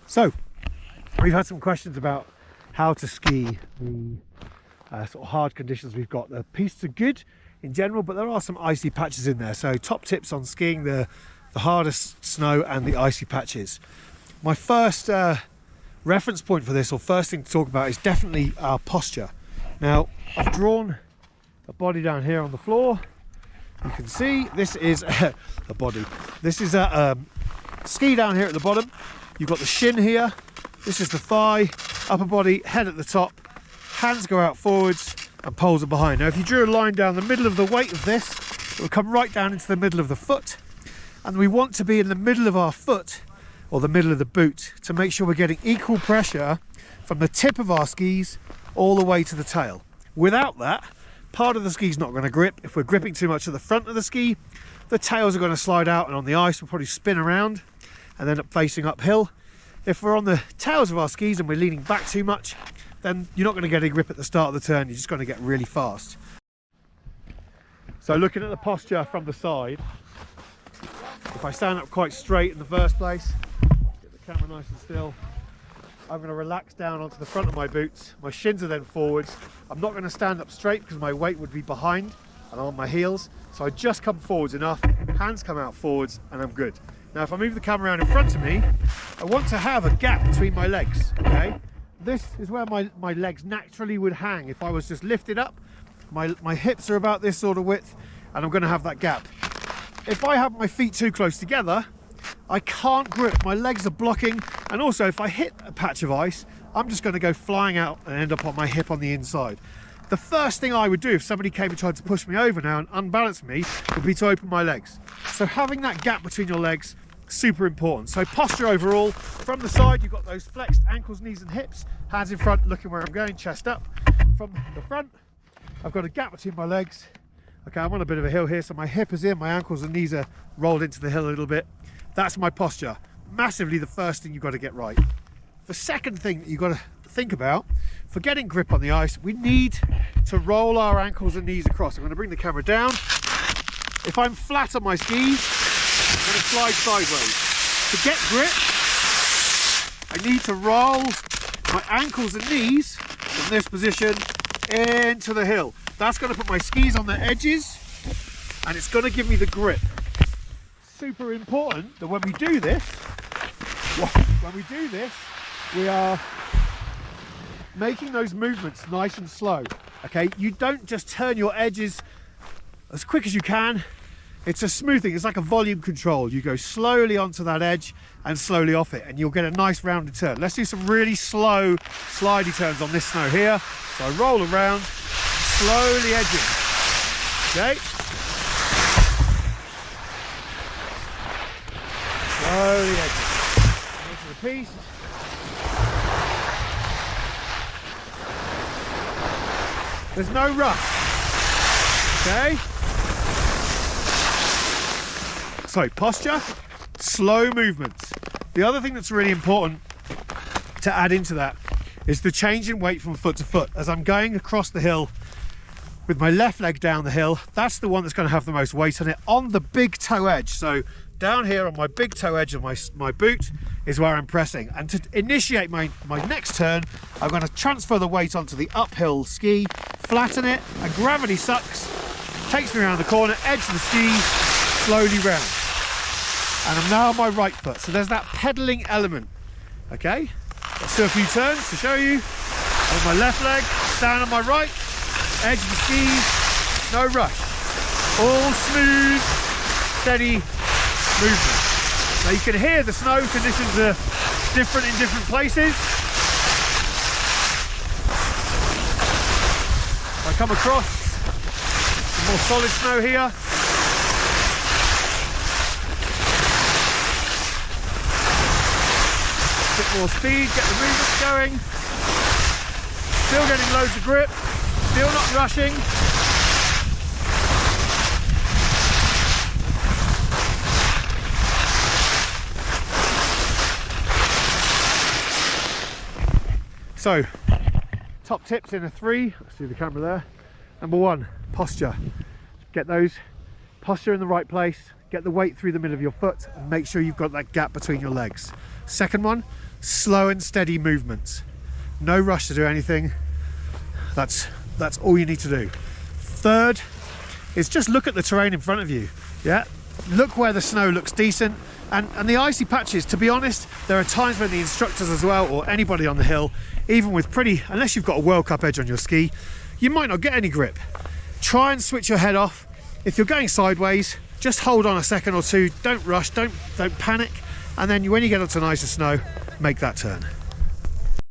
So we've had some questions about how to ski the sort of hard conditions we've got. The pistes are good in general, but there are some icy patches in there. So top tips on skiing the hardest snow and the icy patches. My first reference point for this, or first thing to talk about, is definitely our posture. Now I've drawn a body down here on the floor. You can see this is a body. This is a ski down here at the bottom. You've got the shin here. This is the thigh, upper body, head at the top. Hands go out forwards and poles are behind. Now if you drew a line down the middle of the weight of this, it will come right down into the middle of the foot. And we want to be in the middle of our foot, or the middle of the boot, to make sure we're getting equal pressure from the tip of our skis all the way to the tail. Without that, part of the ski's not going to grip. If we're gripping too much at the front of the ski, the tails are going to slide out, and on the ice we'll probably spin around and end up facing uphill. If we're on the tails of our skis and we're leaning back too much, then you're not going to get a grip at the start of the turn. You're just going to get really fast. So looking at the posture from the side, if I stand up quite straight in the first place, get the camera nice and still, I'm going to relax down onto the front of my boots. My shins are then forwards. I'm not going to stand up straight because my weight would be behind and on my heels. So I just come forwards enough, hands come out forwards, and I'm good. Now if I move the camera around in front of me, I want to have a gap between my legs, okay? This is where my legs naturally would hang. If I was just lifted up, my hips are about this sort of width, and I'm going to have that gap. If I have my feet too close together, I can't grip, my legs are blocking, and also if I hit a patch of ice, I'm just going to go flying out and end up on my hip on the inside. The first thing I would do if somebody came and tried to push me over now and unbalance me would be to open my legs. So having that gap between your legs, super important. So posture overall, from the side you've got those flexed ankles, knees and hips, hands in front looking where I'm going, chest up. From the front, I've got a gap between my legs. Okay, I'm on a bit of a hill here, so my hip is in, my ankles and knees are rolled into the hill a little bit. That's my posture. Massively the first thing you've got to get right. The second thing that you've got to think about, for getting grip on the ice, we need to roll our ankles and knees across. I'm going to bring the camera down. If I'm flat on my skis, I'm going to slide sideways. To get grip, I need to roll my ankles and knees from this position into the hill. That's going to put my skis on the edges, and it's going to give me the grip. Super important that when we do this, we are making those movements nice and slow. Okay, you don't just turn your edges as quick as you can. It's a smooth thing. It's like a volume control. You go slowly onto that edge and slowly off it, and you'll get a nice rounded turn. Let's do some really slow slidey turns on this snow here. So I roll around, slowly edging. Okay, slowly edging. Into the piece. There's no rush. Okay. So posture, slow movements. The other thing that's really important to add into that is the change in weight from foot to foot. As I'm going across the hill with my left leg down the hill, that's the one that's going to have the most weight on it, on the big toe edge. So down here on my big toe edge of my boot is where I'm pressing. And to initiate my next turn, I'm going to transfer the weight onto the uphill ski, flatten it, and gravity sucks, takes me around the corner, edge of the ski, slowly round. And I'm now on my right foot. So there's that pedaling element. Okay, let's do a few turns to show you. On my left leg, down on my right, edge of the ski, no rush. All smooth, steady movement. Now you can hear the snow conditions are different in different places. I come across some more solid snow here. A bit more speed, get the movements going. Still getting loads of grip, still not rushing. So, top tips in a 3, let's see the camera there. Number 1, posture. Get those posture in the right place, get the weight through the middle of your foot, and make sure you've got that gap between your legs. Second one, slow and steady movements. No rush to do anything. That's all you need to do. Third is just look at the terrain in front of you. Yeah, look where the snow looks decent. And the icy patches, to be honest, there are times when the instructors as well, or anybody on the hill, even with unless you've got a World Cup edge on your ski, you might not get any grip. Try and switch your head off. If you're going sideways, just hold on a second or two. Don't rush, don't panic. And then when you get onto nicer snow, make that turn.